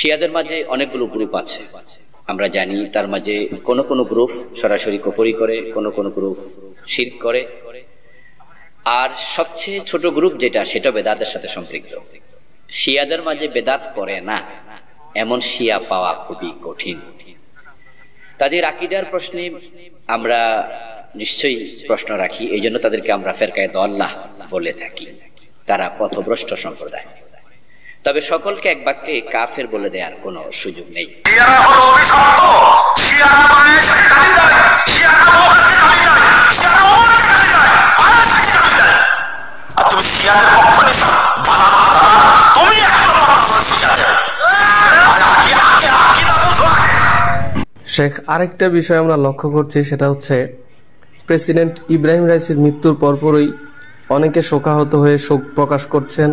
শিয়াদের মাঝে অনেকগুলো গ্রুপ আছে, আমরা জানি। তার মাঝে কোন কোন গ্রুপ সরাসরি কুফরি করে, কোন কোন গ্রুপ শিরক করে, আর সবচেয়ে ছোট গ্রুপ যেটা, সেটা বেদাতের সাথে সম্পৃক্ত। শিয়াদের মাঝে বেদাত করে না এমন শিয়া পাওয়া খুবই কঠিন। তাদের আকীদার প্রশ্নে আমরা নিশ্চয়ই প্রশ্ন রাখি, এই জন্য তাদেরকে আমরা ফেরকায়ে দাল্লাহ বলে থাকি। তারা পথভ্রষ্ট সম্প্রদায়। তবে সকলকে এক বাক্যে কাফের বলে দেওয়ার কোনো সুযোগ নেই। শেখ, আরেকটা বিষয় আমরা লক্ষ্য করছি, সেটা হচ্ছে প্রেসিডেন্ট ইব্রাহিম রাইসির মৃত্যুর পরপরই অনেকে শোকাহত হয়ে শোক প্রকাশ করছেন।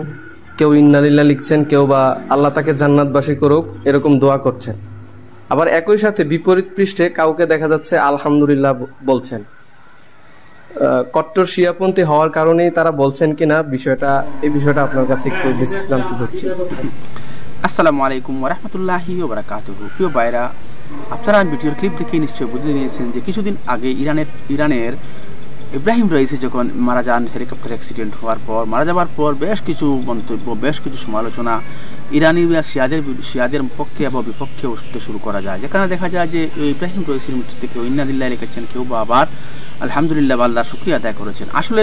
কেউ ইন্না লিল্লাহ লিখছেন, কেউ বা আল্লাহ তাকে জান্নাতবাসী করুক এরকম দোয়া করছেন। আবার একই সাথে বিপরীত পৃষ্ঠে কাউকে দেখা যাচ্ছে আলহামদুলিল্লাহ বলছেন। কট্টর শিয়াপন্থী হওয়ার কারণেই তারা বলছেন কিনা এই বিষয়টা আপনার কাছে একটু জানতে চাচ্ছি। আসসালামু আলাইকুম ওয়া রাহমাতুল্লাহি ওয়া বারাকাতুহু। প্রিয় ভাইরা, আপনারা ভিডিওর ক্লিপ দেখে নিশ্চয়ই বুঝে নিয়েছেন যে কিছুদিন আগে ইরানের ইব্রাহিম রাইসি যখন মারা যান, হেলিকপ্টার অ্যাক্সিডেন্ট হওয়ার পর, মারা যাওয়ার পর বেশ কিছু মন্তব্য, বেশ কিছু সমালোচনা ইরানি শিয়াদের পক্ষে এবং বিপক্ষে উঠতে শুরু করা যায়। যেখানে দেখা যায় যে ইব্রাহিম রাইসির মৃত্যুতে কেউ ইন্না লিল্লাহি লিখেছেন, কেউ বা আবার আলহামদুলিল্লাহ আল্লাহর শুকরিয়া আদায় করেছেন। আসলে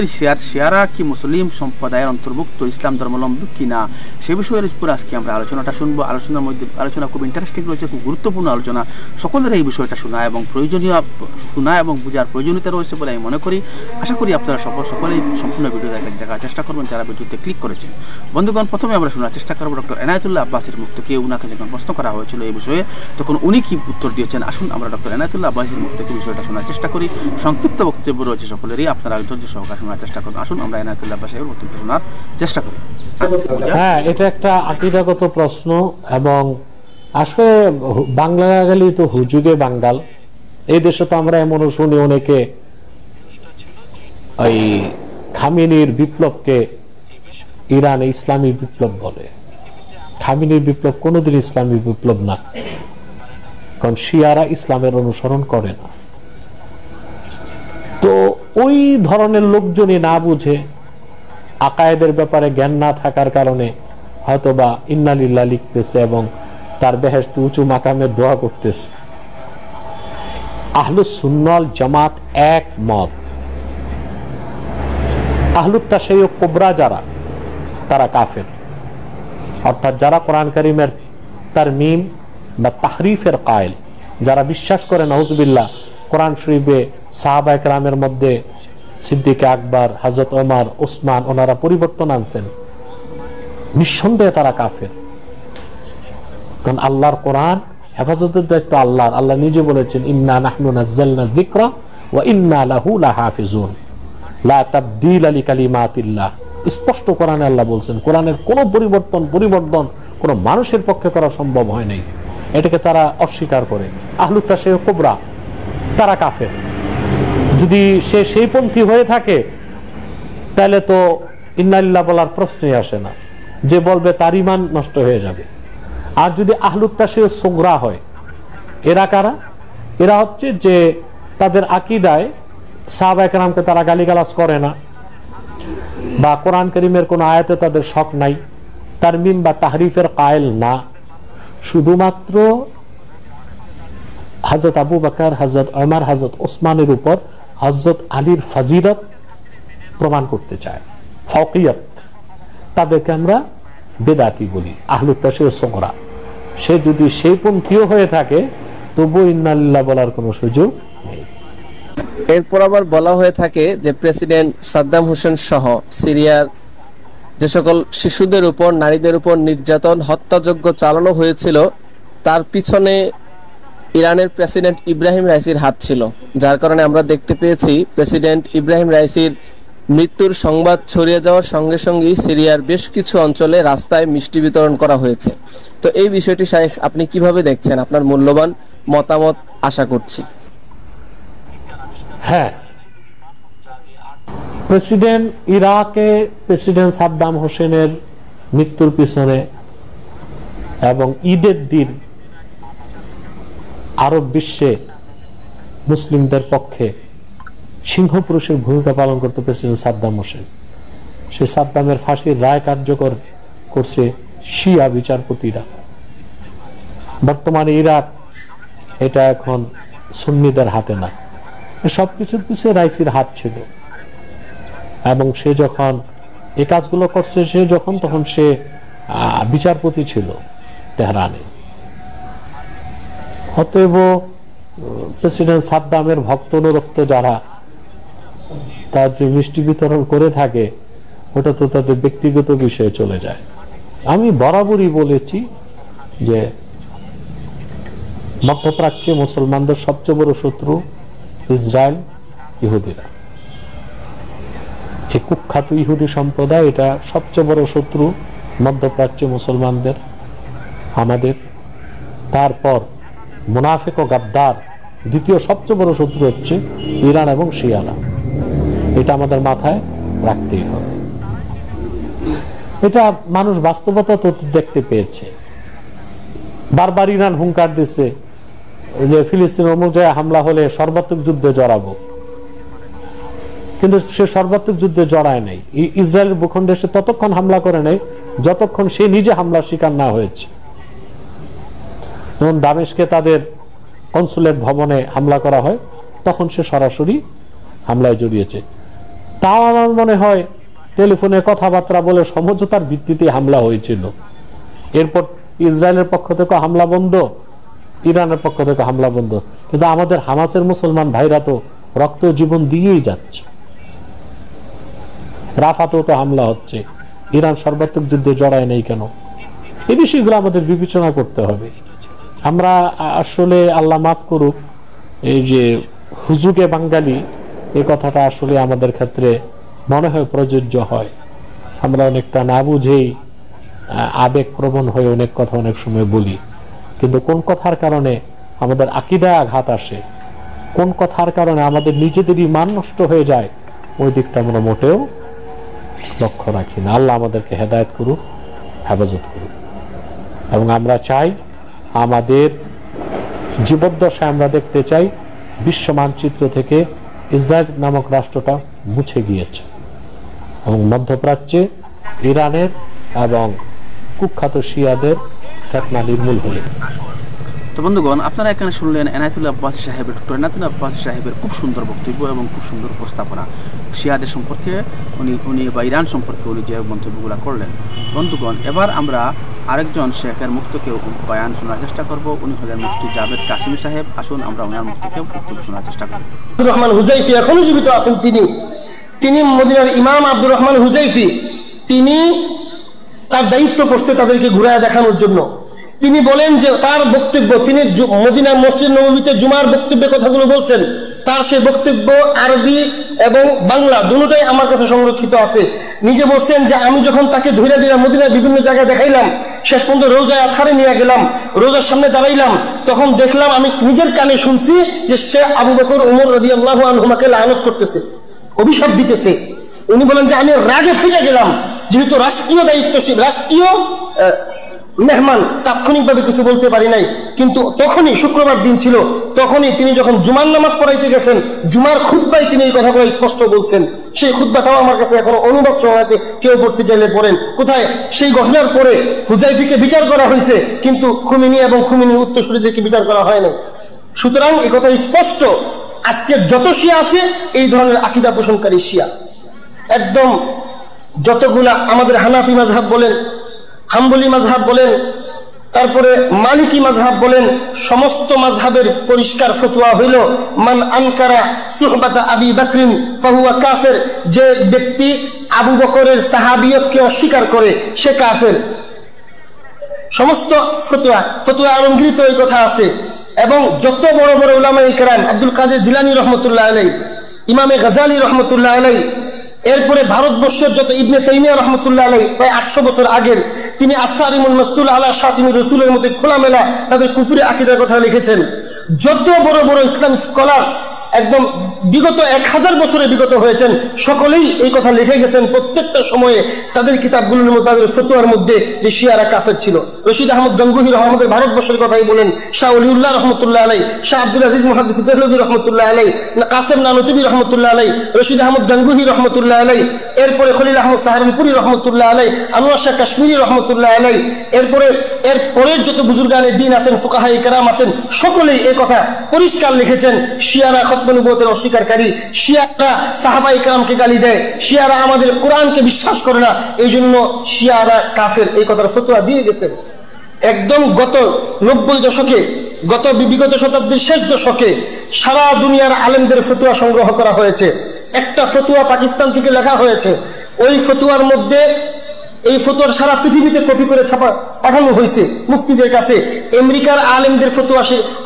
শিয়ারা কি মুসলিম সম্প্রদায়ের অন্তর্ভুক্ত, ইসলাম ধর্মাবলম্বী কি না, সে বিষয়ের উপর আজকে আমরা আলোচনাটা শুনবো। আলোচনা খুব ইন্টারেস্টিং রয়েছে, খুব গুরুত্বপূর্ণ আলোচনা। সকলের এই বিষয়টা শোনা এবং বোঝার প্রয়োজনীয়তা রয়েছে বলে আমি মনে করি। আশা করি আপনারা সকলেই সম্পূর্ণ ভিডিও দেখার চেষ্টা করবেন যারা ভিডিওতে ক্লিক করেছেন। বন্ধুগণ, প্রথমে আমরা শোনার চেষ্টা করবো ডক্টর এনায়েতুল্লাহ আব্বাসের মুখ থেকে। উনাকে যখন প্রশ্ন করা হয়েছিল এই বিষয়ে, তখন উনি কি উত্তর দিয়েছেন, আসুন আমরা ডক্টর এনায়েতুল্লাহ আব্বাসের মুখ থেকে বিষয়টা শোনার চেষ্টা করি। সংক্ষিপ্ত বক্তব্য রয়েছে সকলেরই, আপনারা ধৈর্য সহকারে শোনার চেষ্টা করুন। আসুন আমরা এনায়েতুল্লাহ আব্বাসের বক্তব্য শোনার চেষ্টা করি। হ্যাঁ, এটা একটা আকীদাগত প্রশ্ন এবং আসলে বাংলা গেলেই তো হুজুগে বাঙ্গাল। এই দেশে তো আমরা এমনও শুনি অনেকে ওই খামেনির বিপ্লবকে ইরানে ইসলামী বিপ্লব বলে। খামেনির বিপ্লব কোনোদিন ইসলামী বিপ্লব না, কারণ শিয়ারা ইসলামের অনুসরণ করে না। তো ওই ধরনের লোকজনই না বুঝে, আকায়েদের ব্যাপারে জ্ঞান না থাকার কারণে হয়তোবা ইন্না লিল্লাহ লিখতেছে এবং তার বেহেশতে উঁচু মাকামের দোয়া করতেছে। আহলুস সুন্নাহ ওয়াল জামাত এক মত। আহলুত তাশাইয়ুক কুবরা যারা, তারা কাফের। অর্থাৎ যারা কোরআন কারীমের তারমিম বা তাহরিফের কায়েল, যারা বিশ্বাস করে নাউজুবিল্লাহ কোরআন শরীফে সাহাবায়ে কেরামের মধ্যে সিদ্দিক আকবর, হযরত ওমর, উসমান ওনারা পরিবর্তন আনছেন, নিঃসন্দেহে তারা কাফের। কারণ আল্লাহর কোরআন হেফাজতের দায়িত্ব আল্লাহর। আল্লাহ নিজে বলেছেন, ইন্না নাহনু নাযালনা যিকরা ওয়া ইন্না লাহু লাহাফিজুন লা তাবদীলা লিকালিমাতিল্লাহ। স্পষ্ট কোরআনে আল্লাহ বলছেন, কোরআনের কোনো পরিবর্তন কোনো মানুষের পক্ষে করা সম্ভব হয় নাই। এটাকে তারা অস্বীকার করে। আহলুত তাশাইয়ুক কুবরা তারা কাফের। যদি সে সেই পন্থী হয়ে থাকে তাহলে তো ইন্না লিল্লাহ বলার প্রশ্নই আসে না, যে বলবে তার ঈমান নষ্ট হয়ে যাবে। আর যদি আহলুত তাশাইয়ুক সুগরা হয়, এরা কারা? এরা হচ্ছে যে তাদের আকীদায় সাহাবায়ে কেরামকে তারা গালিগালাজ করে না, বা কোরআন কারীমের কোনো আয়াতে তাদের শক নাই, তারমিম বা তাহরিফের কায়েল না। শুধুমাত্র হযরত আবু বকর, হযরত ওমর, হযরত ওসমানের উপর হযরত আলীর ফজিলত প্রমাণ করতে চায়, ফাওকিয়ত। তাদেরকে আমরা বেদাতি বলি, আহলুত তাশাইয়ুক সুগরা। সে যদি সেই পন্থীও হয়ে থাকে তবু ইন্না লিল্লাহ বলার কোনো সুযোগ নেই। এরপর আবার বলা হয়ে থাকে যে প্রেসিডেন্ট সাদ্দাম হোসেন সহ সিরিয়ার যে সকল শিশুদের উপর, নারীদের উপর নির্যাতন, হত্যাযজ্ঞ চালানো হয়েছিল, তার পিছনে ইরানের প্রেসিডেন্ট ইব্রাহিম রাইসির হাত ছিল। যার কারণে আমরা দেখতে পেয়েছি প্রেসিডেন্ট ইব্রাহিম রাইসির মৃত্যুর সংবাদ ছড়িয়ে যাওয়ার সঙ্গে সঙ্গেই সিরিয়ার বেশ কিছু অঞ্চলে রাস্তায় মিষ্টি বিতরণ করা হয়েছে। তো এই বিষয়টি শাইখ আপনি কিভাবে দেখছেন? আপনার মূল্যবান মতামত আশা করছি। হ্যাঁ, ইরাকে প্রেসিডেন্ট সাদ্দাম হোসেনের মৃত্যুর পিছনে এবং ঈদের দিন আরব বিশ্বে মুসলিমদের পক্ষে সিংহপুরুষের ভূমিকা পালন করতে পেরেছিলেন সাদ্দাম হোসেন। সে সাদ্দামের ফাঁসির রায় কার্যকর করছে শিয়া বিচারপতিরা। বর্তমানে ইরাক এটা এখন সুন্নিদের হাতে না, সবকিছুর পিছনে রাইসির হাত ছিল। এবং সে যখন এই কাজগুলো করছে, তখন সে বিচারপতি ছিল তেহরানে। অতএব প্রেসিডেন্ট সাদ্দামের ভক্ত অনুরক্ত যারা তার যে মিষ্টি বিতরণ করে থাকে, ওটা তো তাদের ব্যক্তিগত বিষয়ে চলে যায়। আমি বরাবরই বলেছি যে মধ্যপ্রাচ্যে মুসলমানদের সবচেয়ে বড় শত্রু ইসরায়েল, ইহুদিরা। এই কুখ্যাত ইহুদি সম্প্রদায় এটা সবচেয়ে বড় শত্রু মধ্যপ্রাচ্যে মুসলমানদের, আমাদের। তারপর মুনাফিক ও গাদ্দার, দ্বিতীয় সবচেয়ে বড় শত্রু হচ্ছে ইরান এবং শিয়ারা। এটা আমাদের মাথায় রাখতেই হবে। এটা মানুষ বাস্তবতা তো দেখতে পেয়েছে। বারবার ইরান হুঙ্কার দিচ্ছে যে ফিলিস্তিন অমুক জায়গায় হামলা হলে সর্বাত্মক যুদ্ধে জড়াবো, কিন্তু সে সর্বাত্মক যুদ্ধে জড়ায় নাই। ইসরায়েলের ভূখণ্ডে সে ততক্ষণ হামলা করে নাই যতক্ষণ সে নিজে হামলার শিকার না হয়েছে। যখন দামেস্কে তাদের কনসুলেট ভবনে হামলা করা হয়, তখন সে সরাসরি হামলায় জড়িয়েছে। তাও আমার মনে হয় টেলিফোনে কথাবার্তা বলে সমঝোতার ভিত্তিতে হামলা হয়েছিল। এরপর ইসরায়েলের পক্ষ থেকে হামলা বন্ধ, ইরানের পক্ষ থেকে হামলা বন্ধ। কিন্তু আমাদের হামাসের মুসলমান ভাইরা তো রক্ত জীবন দিয়েই যাচ্ছে। রাফাতেও তো হামলা হচ্ছে, ইরান সর্বাত্মক যুদ্ধে জড়ায় নেই কেন? এই বিষয়গুলো আমাদের বিবেচনা করতে হবে। আমরা আসলে আল্লাহ মাফ করুক, এই যে হুজুগে বাঙালি, এই কথাটা আসলে আমাদের ক্ষেত্রে মনে হয় প্রযোজ্য হয়। আমরা অনেকটা না বুঝেই আবেগ প্রবণ হয়ে অনেক কথা অনেক সময় বলি, কিন্তু কোন কথার কারণে আমাদের আকীদায় আঘাত আসে, কোন কথার কারণে আমাদের নিজেদেরই মান নষ্ট হয়ে যায়, ওই দিকটা আমরা মোটেও লক্ষ্য রাখি না। আল্লাহ আমাদেরকে হেদায়েত করুক, হেফাজত করুক। এবং আমরা চাই আমাদের জীবদ্দশায় আমরা দেখতে চাই বিশ্ব মানচিত্র থেকে ইসরায়েল নামক রাষ্ট্রটা মুছে গিয়েছে এবং মধ্যপ্রাচ্যে ইরানের এবং কুখ্যাত শিয়াদের ফিতনা নির্মূল হয়ে। তো বন্ধুগণ, আপনারা এখানে শুনলেন এনায়েতুল্লাহ আব্বাসী সাহেবের, ডক্টর এনায়েতুল্লাহ আব্বাসী সাহেবের খুব সুন্দর বক্তব্য এবং খুব সুন্দর উপস্থাপনা। শিয়াদের সম্পর্কে উনি বা ইরান সম্পর্কে উনি যে মন্তব্যগুলো করলেন। বন্ধুগণ, এবার আমরা আরেকজন শেখের মুখ থেকে বয়ান শোনার চেষ্টা করব। উনি হলেন মুফতি জাভেদ কাসিমি সাহেব। আসুন আমরা ওনার মুখ থেকে বক্তব্য শোনার চেষ্টা করব। আব্দুর রহমান হুজাইফি এখনো জীবিত আছেন। তিনি মদিনার ইমাম আব্দুর রহমান হুজাইফি, তিনি তার দায়িত্ব করতে তাদেরকে ঘুরায় দেখানোর জন্য। তিনি বলেন যে তার বক্তব্য, তিনি মদিনার মসজিদ নববীতে জুমার বক্তব্যে কথাগুলো বলছেন, তার সেই বক্তব্য আরবি এবং বাংলা দুটোটাই আমার কাছে সংরক্ষিত আছে। নিজে বলছেন যে আমি যখন তাকে ধরে ধরে মদিনার বিভিন্ন জায়গায় দেখাইলাম, শেষ পর্যন্ত রোজায় আথারে নিয়ে গেলাম, রোজার সামনে দাঁড়াইলাম, তখন দেখলাম, আমি নিজের কানে শুনছি যে সে আবু বকর ওমর রাদিয়াল্লাহু আনহুমাকে লানত করতেছে, অভিশাপ দিতেছে। উনি বলেন যে আমি রাগে ফিরে গেলাম, যেহেতু রাষ্ট্রীয় দায়িত্বশীল, রাষ্ট্রীয় মেহমান, তাৎক্ষণিকভাবে কিছু বলতে পারি নাই। কিন্তু তখনই শুক্রবার দিন ছিল, তখনই তিনি যখন জুমার নামাজ পড়াইতে গেছেন, জুমার খুতবায় তিনি এই কথাগুলো স্পষ্ট বলছেন। সেই খুতবাটাও আমার কাছে এখনো অনুবাদ সহ আছে, কেউ পড়তে চাইলে পড়েন। কোথায়? সেই ঘটনার পরে হুজাইফিকে বিচার করা হয়েছে, কিন্তু খুমিনি এবং খুমিনির উত্তরসূরিদেরকে বিচার করা হয় নাই। সুতরাং এই কথা স্পষ্ট, আজকের যত শিয়া আছে এই ধরনের আকীদা পোষণকারী শিয়া, একদম যতগুলা আমাদের হানাফি মাযহাব বলেন, হাম্বলি মাযহাব বলেন, তারপরে মালিকি মাযহাব বলেন, সমস্ত মাযহাবের পরিষ্কার ফতোয়া হইল মান আনকারা সুহবাতা আবি বকরিন ফাহুয়া কাফের। যে ব্যক্তি আবু বকরের সাহাবিয়তকে অস্বীকার করে সে কাফের। সমস্ত ফতোয়া আলমগীরিতে এই কথা আছে। এবং যত বড় বড় উলামায়ে কেরাম, আব্দুল কাদের জিলানী রহমতুল্লাহ আলাইহি, ইমামে গাজালি রহমতুল্লাহ আলাইহি, এরপরে ভারতবর্ষের যত ইবনে তাইমিয়া রহমতুল্লাহ আলাইহি, প্রায় 800 বছর আগের, তিনি আসসারিমুল মাসতুল আলা শাতিমি রাসূলের মধ্যে খোলামেলা তাদের কুফরি আকীদার কথা লিখেছেন। যত বড় বড় ইসলাম স্কলার একদম বিগত 1000 বছরে বিগত হয়েছেন, সকলেই এই কথা লিখে গেছেন প্রত্যেকটা সময়ে তাদের কিতাবগুলোর মধ্যে, তাদের ফতোয়ার মধ্যে, যে শিয়ারা কাফের ছিল। রশিদ আহমদ গঙ্গুহি আমাদের ভারতবর্ষের কথাই বলেন, শাহ ওলিউল্লাহ রহমতুল্লাহ আলাই, শাহ আব্দুল আজিজ মুহাদ্দিস দেহলভী রহমতুল্লাহ আলাই, কাসেম নানুতুবি রহমতুল্লাহ আলাই, রশিদ আহমদ গঙ্গুহি রহমতুল্লাহ আলাই, এরপরে খলিল আহমদ সাহারানপুরি রহমতুল্লাহ আলাই, আনোয়ার শাহ কাশ্মীরি রহমতুল্লাহ আলাই, এরপরে এরপরের যত বুজুর্গানে দিন আছেন, ফুকাহায়ে কেরাম আছেন, সকলেই এই কথা পরিষ্কার লিখেছেন, শিয়ারা খতমে নবুয়তের অস্বীকারী, শিয়ারা সাহাবায়ে কেরামকে গালি দেয়, শিয়ারা আমাদের কোরআনকে বিশ্বাস করে না, এই জন্য শিয়ারা কাফের, এই কথার ফতোয়া দিয়ে গেছেন। একদম গত 90 দশকে, বিগত শতাব্দীর শেষ দশকে সারা দুনিয়ার আলেমদের ফতোয়া সংগ্রহ করা হয়েছে। একটা ফতোয়া পাকিস্তান থেকে লেখা হয়েছে, ওই ফতোয়ার মধ্যে, এই ফতোয়ার সারা পৃথিবীতে কপি করে পাঠানো হয়েছে মুফতিদের কাছে। আমেরিকার আলেমদের ফতোয়া,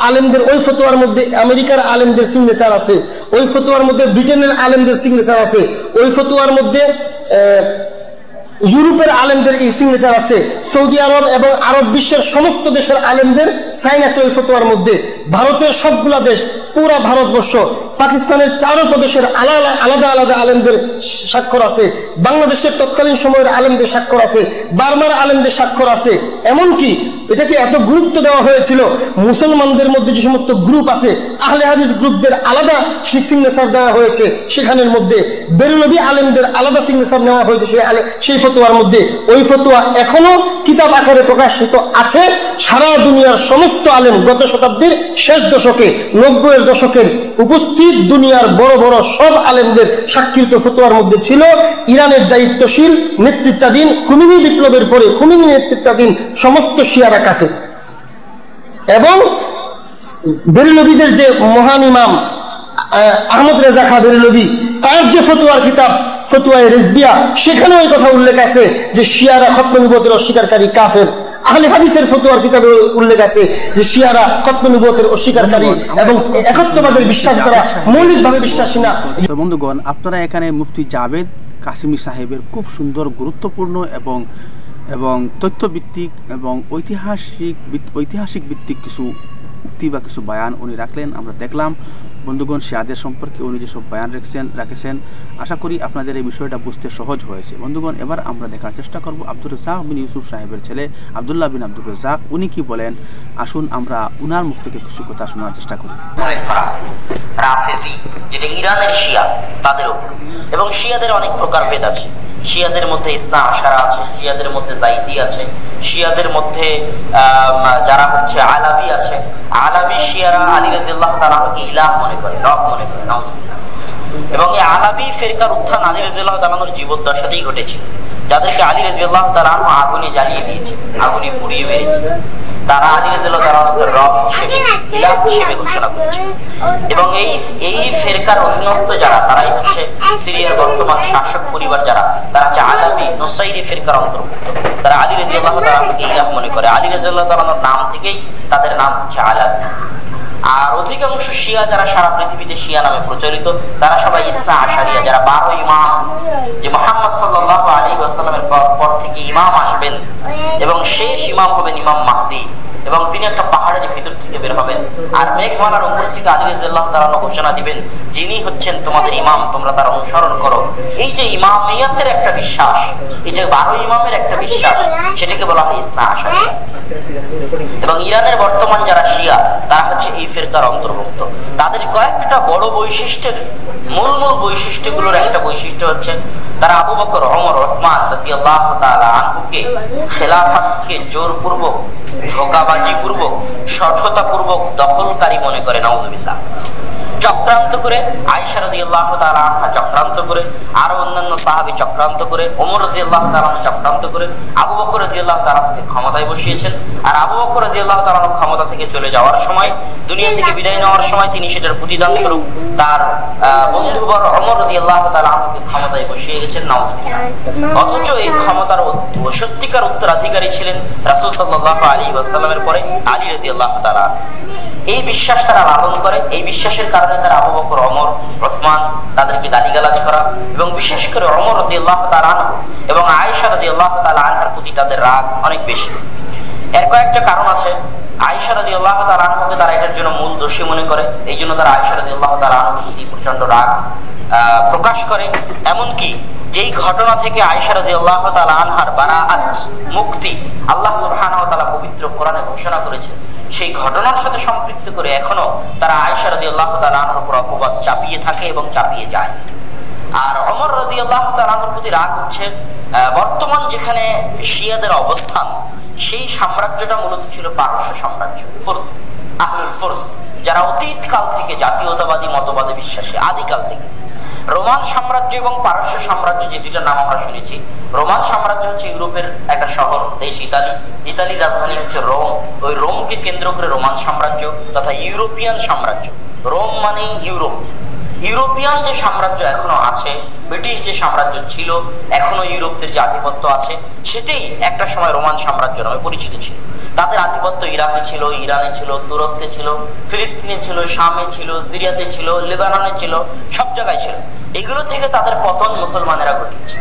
আলেমদের ওই ফতোয়ার মধ্যে আমেরিকার আলেমদের সিগনেচার আছে, ওই ফতোয়ার মধ্যে ব্রিটেনের আলেমদের সিগনেচার আছে, ওই ফতোয়ার মধ্যে ইউরোপের আলেমদের এই সিগনেচার আছে, সৌদি আরব এবং আরব বিশ্বের সমস্ত দেশের আলেমদের সাইন আছে ওই ফতোয়ার মধ্যে। ভারতের সবগুলা দেশ, পুরা ভারতবর্ষ, পাকিস্তানের 4 প্রদেশের আলাদা আলাদা আলেমদের স্বাক্ষর আছে, বাংলাদেশের তৎকালীন সময়ের আলেমদের স্বাক্ষর আছে, বার্মার আলেমদের স্বাক্ষর আছে। এমনকি এটাকে এত গুরুত্ব দেওয়া হয়েছিল, মুসলমানদের মধ্যে যে সমস্ত গ্রুপ আছে, আহলে হাদিস গ্রুপদের আলাদা সিগনেচার দেওয়া হয়েছে সেখানের মধ্যে, বেরলভী আলেমদের আলাদা সিগনেচার নেওয়া হয়েছে সেই ফতোয়ার মধ্যে। ওই ফতোয়া এখনো কিতাব আকারে প্রকাশিত আছে। সারা দুনিয়ার সমস্ত আলেম গত শতাব্দীর শেষ দশকে, 90-এর দশকের উপস্থিত দুনিয়ার বড় বড় সব আলেমদের স্বাক্ষরিত ফতোয়ার মধ্যে ছিল ইরানের দায়িত্বশীল নেতৃত্বাধীন খুমেনি বিপ্লবের পরে খুমেনি নেতৃত্বাধীন সমস্ত শিয়ারা কাফের। এবং বেরলভীদের যে মহান ইমাম আহমদ রেজা খাঁ বেরলভী, তার যে ফতোয়ার কিতাব ফতোয়ায়ে রিজবিয়া, সেখানে ওই কথা উল্লেখ আছে যে শিয়ারা খতমে নবুয়তের অস্বীকারী কাফের। আহলে হাদিসের ফতোয়ার কিতাবে উল্লেখ আছে যে শিয়ারা খতমে নবুয়তের অস্বীকারী এবং একত্ববাদের বিশ্বাস করা, মৌলিকভাবে বিশ্বাসী না। বন্ধুগণ, আপনারা এখানে মুফতি জাভেদ কাসেমি সাহেবের খুব সুন্দর, গুরুত্বপূর্ণ এবং তথ্যভিত্তিক এবং ঐতিহাসিক ভিত্তিক কিছু উক্তি বা কিছু বয়ান উনি রাখলেন, আমরা দেখলাম। বন্ধুগণ, শিয়াদের সম্পর্কে উনি যেসব বয়ান রাখেছেন, আশা করি আপনাদের এই বিষয়টা বুঝতে সহজ হয়েছে। বন্ধুগণ, এবার আমরা দেখার চেষ্টা করব আব্দুর রাজ্জাক বিন ইউসুফ সাহেবের ছেলে আব্দুল্লাহ বিন আব্দুর রাজ্জাক উনি কি বলেন। আসুন আমরা উনার মুখ থেকে কিছু কথা শোনার চেষ্টা করি। রাফেজি, যেটা ইরানের শিয়া, তাদের উপর, এবং শিয়াদের অনেক প্রকারভেদ আছে। শিয়াদের মধ্যে ইসনা আশারা আছে, শিয়াদের মধ্যে জাইদি আছে, শিয়াদের মধ্যে যারা হচ্ছে আলাবি আছে। আলাবি শিয়ারা আলী রাদিয়াল্লাহু তাআলাকে ইলাহ মনে করে, রব মনে করে, নাউজুবিল্লাহ। এবং এই আলাবি ফেরকার উত্থান আলী রাদিয়াল্লাহু তাআলার জীবদ্দশাতেই ঘটেছে, যাদেরকে আলী রাদিয়াল্লাহু তাআলা আগুনে জ্বালিয়ে দিয়েছে, আগুনে পুড়িয়ে মেরেছে। তারা আলী রাদিয়াল্লাহু তাআলাকে রব হিসেবে, ইলাহ হিসেবে ঘোষণা করেছে। এবং এই ফেরকার অধীনস্থ যারা, তারাই হচ্ছে সিরিয়ার বর্তমান শাসক পরিবার যারা, তারা হচ্ছে আলাবি নুসাইরি ফেরকার অন্তর্ভুক্ত। তারা আলী রাদিয়াল্লাহু তাআলাকে ইলাহ মনে করে। আলী রাদিয়াল্লাহু তাআলার নাম থেকেই তাদের নাম হচ্ছে আলাবি। আর অধিকাংশ শিয়া যারা সারা পৃথিবীতে শিয়া নামে প্রচলিত, তারা সবাই ইসনা আশারিয়া, যারা 12 ইমাম, যে মুহাম্মদ সাল্লাল্লাহু আলাইহি ওয়াসাল্লামের পর থেকে ইমাম আসবেন এবং শেষ ইমাম হবেন ইমাম মাহদি, এবং তিনি একটা পাহাড়ের ভিতর থেকে বের হবেন আর মেঘমালার উপর থেকে আলী রাদিয়াল্লাহু তাআলা ঘোষণা দিবেন, যিনি হচ্ছেন তোমাদের ইমাম, তোমরা তার অনুসরণ করো। এই যে ইমামিয়াতের একটা বিশ্বাস, এটা 12 ইমামের একটা বিশ্বাস, সেটাকে বলা হয় ইসনা আশারিয়া। এবং ইরানের বর্তমান যারা শিয়া, তারা হচ্ছে এই ফিরকার অন্তর্ভুক্ত। তাদের কয়েকটা বড় বৈশিষ্ট্যের মূল বৈশিষ্ট্যগুলোর একটা বৈশিষ্ট্য হচ্ছে তারা আবু বকর, ওমর, ওসমান রাদিয়াল্লাহু তাআলা আনহুকে খেলাফতকে জোরপূর্বক, ধোঁকাবাজিপূর্বক, শঠতাপূর্বক দখলকারী মনে করে, নাউজুবিল্লাহ। চক্রান্ত করে আয়েশা রাদিয়াল্লাহু তাআলা আনহা চক্রান্ত করে, আরো অন্যান্য সাহাবী চক্রান্ত করে, ওমর রাদিয়াল্লাহু তাআলা চক্রান্ত করে আবু বকর রাদিয়াল্লাহু তাআলাকে ক্ষমতায় বসিয়েছেন। আর আবু বকর রাদিয়াল্লাহু তাআলা ক্ষমতা থেকে চলে যাওয়ার সময়, দুনিয়া থেকে বিদায় নেওয়ার সময়, তিনি সেটার প্রতিদান স্বরূপ তার বন্ধুবর ওমর রাদিয়াল্লাহু তাআলা আনহুকে ক্ষমতায় বসিয়ে গেছেন, নাউজুবিল্লাহ। অথচ এই ক্ষমতার সত্যিকার উত্তরাধিকারী ছিলেন রাসূল সাল্লাল্লাহু আলাইহি ওয়াসাল্লামের পরে আলী রাদিয়াল্লাহু তাআলা। এই বিশ্বাস তারা লালন করে। এই বিশ্বাসের কারণে তারা আবু বকর, ওমর, ওসমান তাদেরকে গালিগালাজ করা, এবং বিশেষ করে ওমর রাদিয়াল্লাহু তাআলা আনহু এবং আয়েশা রাদিয়াল্লাহু তাআলা আনহার প্রতি তাদের রাগ অনেক বেশি। এর কয়েকটা কারণ আছে। আয়েশা রাদিয়াল্লাহু তাআলা আনহাকে তারা এটার জন্য মূল দোষী মনে করে, এই জন্য তারা আয়েশা রাদিয়াল্লাহু তাআলা আনহার প্রতি প্রচন্ড রাগ প্রকাশ করে। এমনকি যেই ঘটনা থেকে আয়েশা রাদিয়াল্লাহু তাআলা আনহার বারাআত, মুক্তি আল্লাহ সুবহানাহু ওয়া তাআলা পবিত্র কোরআনে ঘোষণা করেছেন, সেই ঘটনার সাথে সম্পৃক্ত করে এখনো তারা আয়েশা রাদিয়াল্লাহু তাআলা আনহার উপর অপবাদ চাপিয়ে থাকে এবং চাপিয়ে যায়। আর ওমর রাদিয়াল্লাহু তাআলা আনহুর প্রতি রাগ হচ্ছে বর্তমান যেখানে শিয়াদের অবস্থান, সেই সাম্রাজ্যটা মূলত ছিল পারস্য সাম্রাজ্য, ফোর্স, আহলুল ফোর্স, যারা অতীত কাল থেকে জাতীয়তাবাদী মতবাদে বিশ্বাসী, আদিকাল থেকে। রোমান সাম্রাজ্য এবং পারস্য সাম্রাজ্য, যে দুইটা নাম আমরা শুনেছি। রোমান সাম্রাজ্য হচ্ছে ইউরোপের একটা শহর, দেশ ইতালি, ইতালির রাজধানী হচ্ছে রোম। ওই রোমকে কেন্দ্র করে রোমান সাম্রাজ্য তথা ইউরোপিয়ান সাম্রাজ্য। রোম মানে ইউরোপ। ইউরোপিয়ান যে সাম্রাজ্য এখনো আছে, ব্রিটিশ যে সাম্রাজ্য ছিল, এখনো ইউরোপদের যে আধিপত্য আছে, সেটাই একটা সময় রোমান সাম্রাজ্য নামে পরিচিত ছিল। তাদের আধিপত্য ইরাকে ছিল, ইরানে ছিল, তুরস্কে ছিল, ফিলিস্তিনে ছিল, শামে ছিল, সিরিয়াতে ছিল, লেবাননে ছিল, সব জায়গায় ছিল। এগুলো থেকে তাদের পতন মুসলমানেরা ঘটিয়েছে।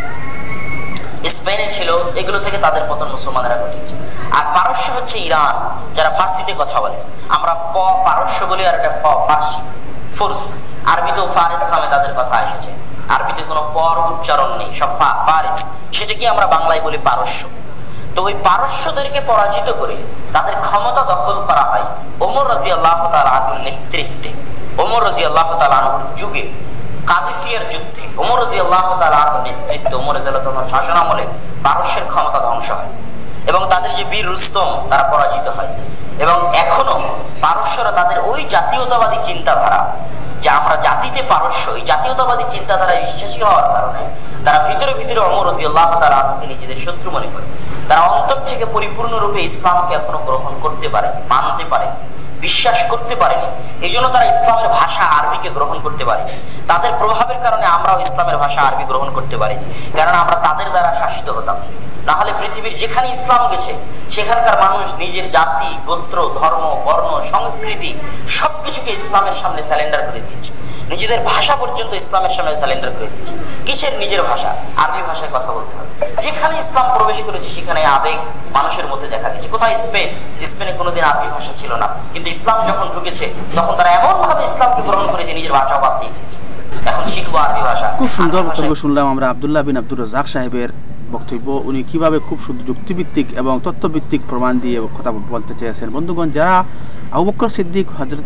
স্পেনে ছিল, এগুলো থেকে তাদের পতন মুসলমানেরা ঘটিয়েছে। আর পারস্য হচ্ছে ইরান, যারা ফার্সিতে কথা বলে। আমরা পারস্য বলি, আর এটা ফার্সি, ফোর্স। আরবিতেও ফারিস নামে তাদের কথা এসেছে, আরবিতে কোনো পর উচ্চারণ নেই, সব ফারিস। সেটা কি আমরা বাংলায় বলি পারস্য। তো ওই পারস্যদেরকে পরাজিত করে তাদের ক্ষমতা দখল করা হয় ওমর রাদিয়াল্লাহু তাআলা আনহুর নেতৃত্বে। ওমর রাদিয়াল্লাহু তাআলা আনহুর যুগে কাদিসিয়ার যুদ্ধে ওমর রাদিয়াল্লাহু তাআলা আনহুর নেতৃত্বে, ওমর রাদিয়াল্লাহু তাআলার শাসনামলে পারস্যের ক্ষমতা ধ্বংস হয় এবং তাদের যে বীর রুস্তম তারা পরাজিত হয়। এবং এখনো পারস্যরা তাদের ওই জাতীয়তাবাদী চিন্তাধারা, যে আমরা জাতিতে পারস্য, এই জাতীয়তাবাদী চিন্তাধারায় বিশ্বাসী হওয়ার কারণে তারা ভিতরে ভিতরে ওমর রাদিয়াল্লাহু তাআলা আনহুকে নিজেদের শত্রু মনে করে। তারা অন্তর থেকে পরিপূর্ণরূপে ইসলামকে এখনো গ্রহণ করতে পারে, মানতে পারে, বিশ্বাস করতে পারেনি। এই জন্য তারা ইসলামের ভাষা আরবিকে গ্রহণ করতে পারেনি। তাদের প্রভাবের কারণে আমরাও ইসলামের ভাষা আরবি গ্রহণ করতে পারিনি, কারণ আমরা তাদের দ্বারা শাসিত হতাম। না হলে পৃথিবীর যেখানে ইসলাম গেছে সেখানকার মানুষ নিজের জাতি, গোত্র, ধর্ম, বর্ণ, সংস্কৃতি সবকিছুকে ইসলামের সামনে স্যালেন্ডার করে দিয়েছে। নিজেদের ভাষা পর্যন্ত ইসলামের সামনে স্যালেন্ডার করে দিয়েছে। কিসের নিজের ভাষা? আরবি ভাষায় কথা বলতে হবে। যেখানে ইসলাম প্রবেশ করেছে সেখানে আবেগ মানুষের মধ্যে দেখা গেছে। কোথায়? স্পেন। স্পেনে কোনোদিন আরবি ভাষা ছিল না, কিন্তু ইসলাম যখন ঢুকেছে তখন তারা এমন ভাবে ইসলামকে গ্রহণ করেছে নিজের ভাষা বাদ দিয়ে দিয়েছে। এখন শিখবো আরবি ভাষা। খুব সুন্দর বক্তব্য শুনলাম আমরা আব্দুল্লাহ বিন আব্দুর রাজ্জাক সাহেবের বক্তব্য। উনি কিভাবে খুব যুক্তিভিত্তিক এবং তথ্যভিত্তিক প্রমাণ দিয়ে কথা বলতে চেয়েছেন। বন্ধুগণ, যারা আবু বকর সিদ্দিক, হযরত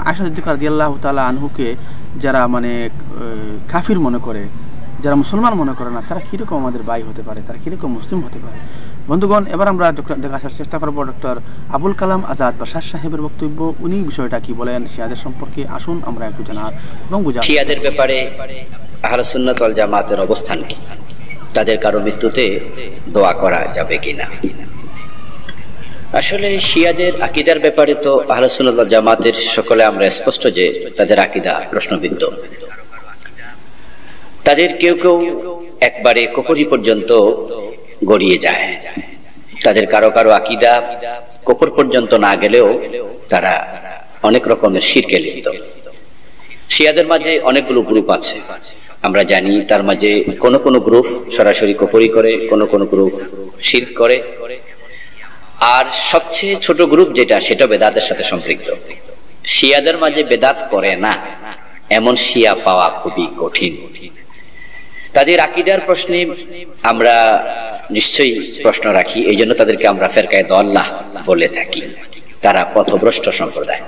আয়েশা সিদ্দিকা রাদিয়াল্লাহু তাআলা আনহুকে যারা মানে কাফির মনে করে, যারা মুসলমান মনে করে না, তারা কীরকম আমাদের ভাই হতে পারে, তারা কীরকম মুসলিম হতে পারে? বন্ধুগণ, এবার আমরা দেখার চেষ্টা করবো ডক্টর আবুল কালাম আজাদ বাশার সাহেবের বক্তব্য। উনি বিষয়টা কি বলেন শিয়াদের সম্পর্কে, আসুন আমরা একটু জানার এবং বুঝার। শিয়াদের ব্যাপারে আহলুস সুন্নাত ওয়াল জামাতের অবস্থান কি? তাদের কারো মৃত্যুতে দোয়া করা যাবে কিনা? আসলে শিয়াদের আকীদার ব্যাপারে তো আহলুস সুন্নাত ওয়াল জামাতের সকলে আমরা স্পষ্ট যে তাদের আকীদা প্রশ্নবিদ্ধ। তাদের কেউ কেউ একবারে কুফরি পর্যন্ত গড়িয়ে যায়। তাদের কারো কারো আকীদা কুফর পর্যন্ত না গেলেও তারা অনেক রকমের শিরকে লিপ্ত। শিয়াদের মাঝে অনেকগুলো গ্রুপ আছে, আমরা জানি। তার মাঝে কোন কোন গ্রুপ সরাসরি কুফরি করে, কোন কোন গ্রুপ শিরক করে, আর সবচেয়ে ছোট গ্রুপ যেটা, সেটা বেদাতের সাথে সম্পৃক্ত। শিয়াদের মাঝে বেদাত করে না এমন শিয়া পাওয়া খুবই কঠিন। তাদের আকীদার প্রশ্নে আমরা নিশ্চয়ই প্রশ্ন রাখি, এই জন্য তাদেরকে আমরা ফেরকায়ে দাল্লাহ বলে থাকি। তারা পথভ্রষ্ট সম্প্রদায়।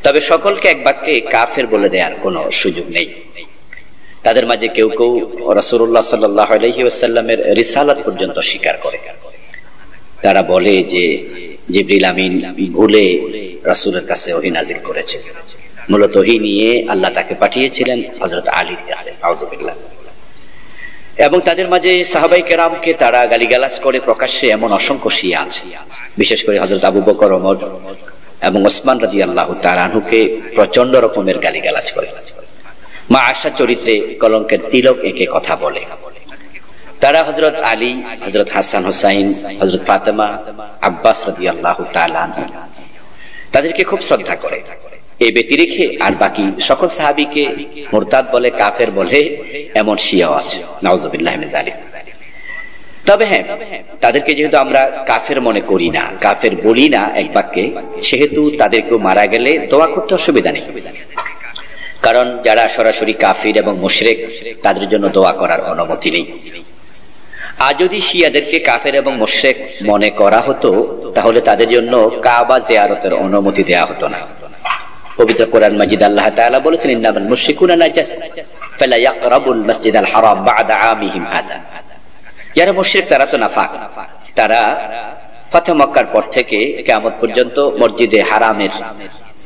তবে সকলকে এক বাক্যে কাফের বলে দেওয়ার কোনো সুযোগ নেই। তাদের মাঝে কেউ কেউ রাসূলুল্লাহ সাল্লাল্লাহু আলাইহি ওয়াসাল্লামের রিসালাত পর্যন্ত স্বীকার করে। তারা বলে যে জিবরিল আমিন ভুলে রাসূলের কাছে ওহী নাযিল করেছে। মূলত ওহী নিয়ে আল্লাহ তাকে পাঠিয়েছিলেন হযরত আলীর কাছে, আউযুবিল্লাহ। এবং তাদের মাঝে সাহাবায়ে কেরামকে তারা গালিগালাজ করে প্রকাশ্যে, এমন অসংখ্য শিয়া আছে। বিশেষ করে হযরত আবু বকর, ওমর এবং ওসমান রাদিয়াল্লাহু তাআলা আনহুকে প্রচন্ড রকমের গালিগালাজ করে। মা আয়েশা চরিত্রে কলঙ্কের তিলক এঁকে কথা বলে। তারা হযরত আলী, হযরত হাসান হুসাইন, হযরত ফাতেমা, আব্বাস রাদিয়াল্লাহু তাআলা আনহু তাদেরকে খুব শ্রদ্ধা করে। এই ব্যতি রেখে আর বাকি সকল সাহাবীকে মুরতাদ বলে, কাফের বলে, এমন শিয়াও আছে। নাউযুবিল্লাহি মিন যালিক। তবে হ্যাঁ, তাদেরকে যেহেতু আমরা কাফের মনে করি না, কাফের বলি না এক বাক্যে, সেহেতু তাদেরকেও মারা গেলে দোয়া করতে অসুবিধা নেই। কারণ যারা সরাসরি কাফির এবং মুশরিক, তাদের জন্য দোয়া করার অনুমতি নেই। আর যদি শিয়াদেরকে কাফের এবং মুশরিক মনে করা হতো, তাহলে তাদের জন্য কাবা জিয়ারতের অনুমতি দেয়া হতো না। পবিত্র কোরআন মাজিদ আল্লাহ তাআলা বলেছেন, ইন্নামাল মুশরিকুনা নাজাস ফালা ইয়াকরাবুল মাসজিদাল হারাম বা'দা আমিহিম হাদা। যারা মুশরিক তারা তো নাফাক, তারা ফাতহ মক্কার পর থেকে কিয়ামত পর্যন্ত মসজিদে হারামের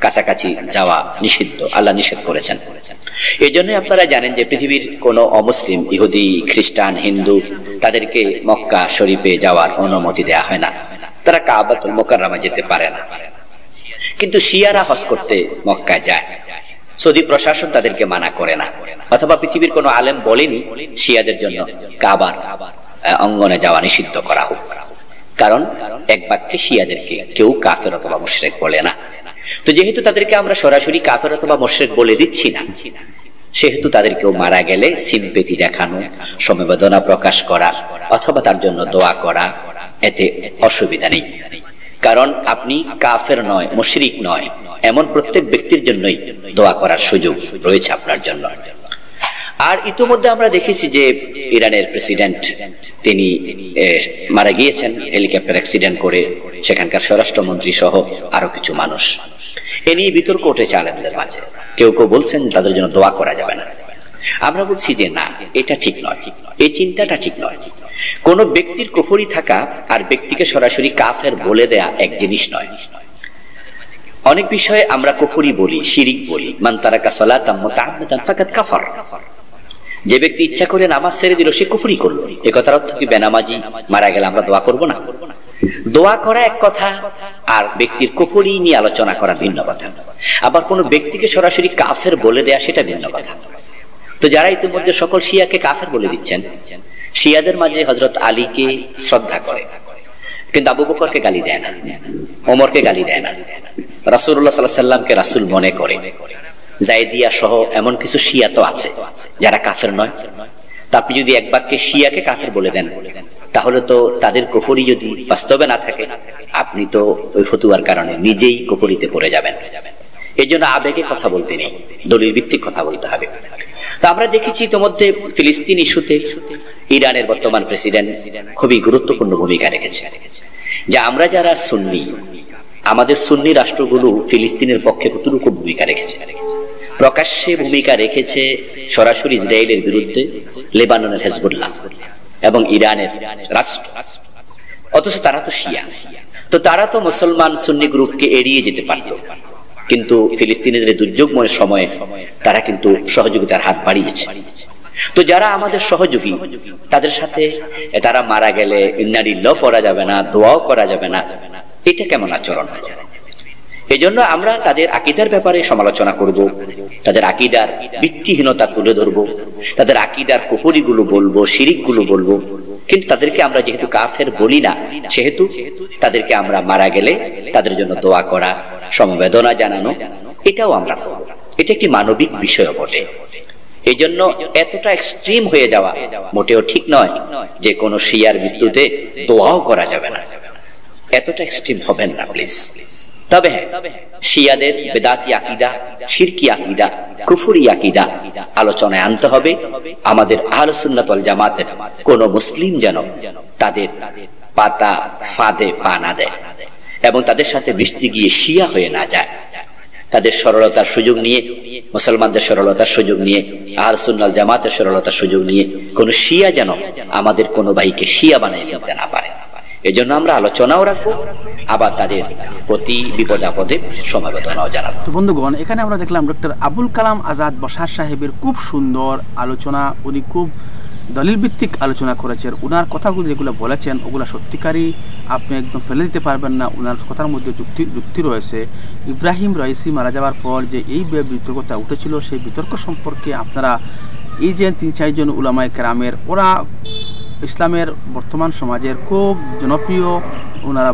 কাছাকাছি যাওয়া নিষিদ্ধ, আল্লাহ নিষেধ করেছেন। এই জন্য আপনারা জানেন যে পৃথিবীর কোন অমুসলিম, ইহুদি, খ্রিস্টান, হিন্দু, তাদেরকে মক্কা শরীফে যাওয়ার অনুমতি দেয়া হয় না। তারা কাবাতুল মুকাররমা যেতে পারে না। কিন্তু শিয়ারা হজ করতে মক্কা যায়, সৌদি প্রশাসন তাদেরকে মানা করে না, অথবা পৃথিবীর কোন আলেম বলেনি শিয়াদের জন্য কাবার অঙ্গনে যাওয়া নিষিদ্ধ করা হোক। কারণ এক বাক্যে শিয়াদেরকে কেউ কাফের অথবা মুশরিক বলে না। তো যেহেতু তাদেরকে আমরা সরাসরি কাফের অথবা মুশরিক বলে দিচ্ছি না, সেহেতু তাদেরকেও মারা গেলে সিম্পেথি দেখানো, সমবেদনা প্রকাশ করা অথবা তার জন্য দোয়া করা, এতে অসুবিধা নেই। কারণ আপনি কাফের নয়, মুশরিক নয়, এমন প্রত্যেক ব্যক্তির জন্যই দোয়া করার সুযোগ রয়েছে আপনার জন্য। আর ইতিমধ্যে আমরা দেখেছি যে ইরানের প্রেসিডেন্ট তিনি মারা গিয়েছেন হেলিকপ্টার অ্যাক্সিডেন্ট করে, সেখানকার স্বরাষ্ট্রমন্ত্রী সহ আরো কিছু মানুষ। এ নিয়ে বিতর্ক উঠেছে আলেমদের মাঝে। কেউ কেউ বলছেন তাদের জন্য দোয়া করা যাবে না। আমরা বলছি যে না, এটা ঠিক নয়, এই চিন্তাটা ঠিক নয়। কোন ব্যক্তির কুফরি থাকা আর ব্যক্তিকে সরাসরি কাফের বলে দেয়া এক জিনিস নয়। অনেক বিষয়ে আমরা কুফরি বলি, শিরিক বলি। মান তারাকা সালাতাম মুতাআম্মিদান ফাকাদ কাফার। যে ব্যক্তি ইচ্ছা করে নামাজ ছেড়ে দিল, সে কুফরি করলো। এই কথার অর্থ কি বেনামাজি মারা গেলে আমরা দোয়া করব না? দোয়া করা এক কথা, আর ব্যক্তির কুফরি নিয়ে আলোচনা করা ভিন্ন কথা। আবার কোন ব্যক্তিকে সরাসরি কাফের বলে দেয়া, সেটা ভিন্ন কথা। তো যারা ইতিমধ্যে সকল শিয়াকে কাফের বলে দিচ্ছেন, শিয়াদের মাঝে হযরত আলীকে শ্রদ্ধা করে, কিন্তু আবু বকরকে গালি দেয় না, ওমরকে গালি দেয় না, রাসূলুল্লাহ সাল্লাল্লাহু আলাইহি সাল্লামকে রাসূল মনে করে। জায়দিয়া সহ এমন কিছু শিয়া তো আছে যারা কাফের নয়। আপনি যদি এক বাক্যে শিয়াকে কাফের বলে দেন, তাহলে তো তাদের কুফরি যদি বাস্তবে না থাকে, আপনি তো ওই ফতুয়ার কারণে নিজেই কুফরিতে পড়ে যাবেন। এই জন্য আবেগে কথা বলতে নেই, দলিল ভিত্তিক কথা বলতে হবে। তো আমরা দেখেছি ইতিমধ্যে ফিলিস্তিন ইস্যুতে ইরানের বর্তমান প্রেসিডেন্ট খুবই গুরুত্বপূর্ণ ভূমিকা রেখেছে। যে আমরা যারা সুন্নি, আমাদের সুন্নি রাষ্ট্রগুলো ফিলিস্তিনের পক্ষে কতটুকু ভূমিকা রেখেছে? প্রকাশ্যে ভূমিকা রেখেছে সরাসরি ইসরায়েলের বিরুদ্ধে, লেবাননের হেজবুল্লাহ এবং ইরানের রাষ্ট্র। অথচ তারা তো শিয়া, তো তারা তো মুসলমান সুন্নি গ্রুপকে এড়িয়ে যেতে পারত, কিন্তু ফিলিস্তিনের দুর্যোগময় সময়ে তারা কিন্তু সহযোগিতার হাত বাড়িয়েছে। তো যারা আমাদের সহযোগী, তাদের সাথে তারা মারা গেলে ইন্না লিল্লাহ পড়া যাবে না, দোয়াও করা যাবে না, এটা কেমন আচরণ? এই জন্য আমরা তাদের আকীদার ব্যাপারে সমালোচনা করব, তাদের আকীদার ভিত্তিহীনতা তুলে ধরবো, তাদের আকীদার কুফরিগুলো বলবো, শিরিকগুলো বলবো। কিন্তু তাদেরকে আমরা যেহেতু কাফের বলি না, সেহেতু তাদেরকে আমরা মারা গেলে তাদের জন্য দোয়া করা, সমবেদনা জানানো, এটাও আমরা করব। এটা একটি মানবিক বিষয় বটে। এই জন্য এতটা এক্সট্রিম হয়ে যাওয়া মোটেও ঠিক নয় যে কোন শিয়ার মৃত্যুতে দোয়াও করা যাবে না। এতটা এক্সট্রিম হবেন না প্লিজ। তবে হ্যাঁ, শিয়াদের বেদাতি আকীদা, শিরকি আকীদা, কুফরি আকীদা আলোচনায় আনতে হবে। আমাদের আহলুস সুন্নাত ওয়াল জামাতের কোন মুসলিম যেন তাদের পাতা ফাঁদে পা না দেয় এবং তাদের সাথে মিশতে গিয়ে শিয়া হয়ে না যায়। তাদের সরলতার সুযোগ নিয়ে, মুসলমানদের সরলতার সুযোগ নিয়ে, আহলুস সুন্নাত ওয়াল জামাতের সরলতার সুযোগ নিয়ে কোন শিয়া যেন আমাদের কোন ভাইকে শিয়া বানিয়ে ফেলতে না পারে। এজন্য আমরা আলোচনাও রাখবো, আবার তাদের প্রতি বিপদ আপদে সমবেদনাও জানাবো। তো বন্ধুগণ, এখানে আমরা দেখলাম ডক্টর আবুল কালাম আজাদ বশার সাহেবের খুব সুন্দর আলোচনা। উনি খুব দলিল ভিত্তিক আলোচনা করেছেন। উনার কথাগুলো যেগুলো বলেছেন, ওগুলো সত্যিকারই আপনি একদম ফেলে দিতে পারবেন না। উনার কথার মধ্যে যুক্তি রয়েছে। ইব্রাহিম রাইসি মারা যাওয়ার পর যে এই বিতর্কটা উঠেছিল, সেই বিতর্ক সম্পর্কে আপনারা এই যে 3-4 জন উলামায়ে কেরামের, ওরা ইসলামের বর্তমান সমাজের খুব জনপ্রিয় ওনারা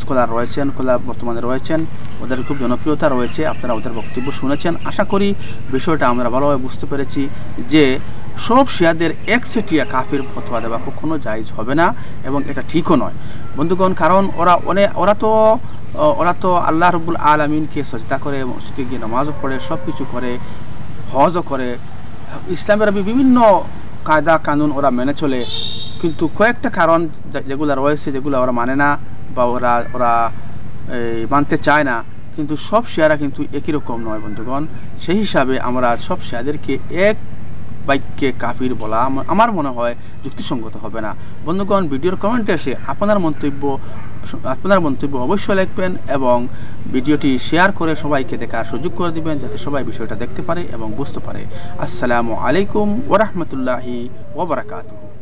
স্কলার রয়েছেন, বর্তমানে রয়েছেন, ওদের খুব জনপ্রিয়তা রয়েছে। আপনারা ওদের বক্তব্য শুনেছেন। আশা করি বিষয়টা আমরা ভালোভাবে বুঝতে পেরেছি যে সব শিয়াদের একচেটিয়া কাফির ফতোয়া দেওয়া কখনো জায়েজ হবে না এবং এটা ঠিকও নয় বন্ধুগণ। কারণ ওরা তো আল্লাহ রাব্বুল আলামিনকে সাজদা করে, মসজিদে গিয়ে নামাজও পড়ে, সব কিছু করে, হজও করে, ইসলামের বিভিন্ন কায়দা কানুন ওরা মেনে চলে। কিন্তু কয়েকটা কারণ যেগুলো রয়েছে যেগুলো ওরা মানে না বা ওরা মানতে চায় না, কিন্তু সব শিয়ারা কিন্তু একই রকম নয় বন্ধুগণ। সেই হিসাবে আমরা সব শিয়াদেরকে এক বাক্যে কাফির বলা আমার মনে হয় যুক্তিসঙ্গত হবে না বন্ধুগণ। ভিডিওর কমেন্টে এসে আপনার মন্তব্য অবশ্যই লিখবেন এবং ভিডিওটি শেয়ার করে সবাইকে দেখার সুযোগ করে দিবেন, যাতে সবাই বিষয়টা দেখতে পারে এবং বুঝতে পারে। আসসালামু আলাইকুম ওয়া রাহমাতুল্লাহি ওয়া বারাকাতুহু।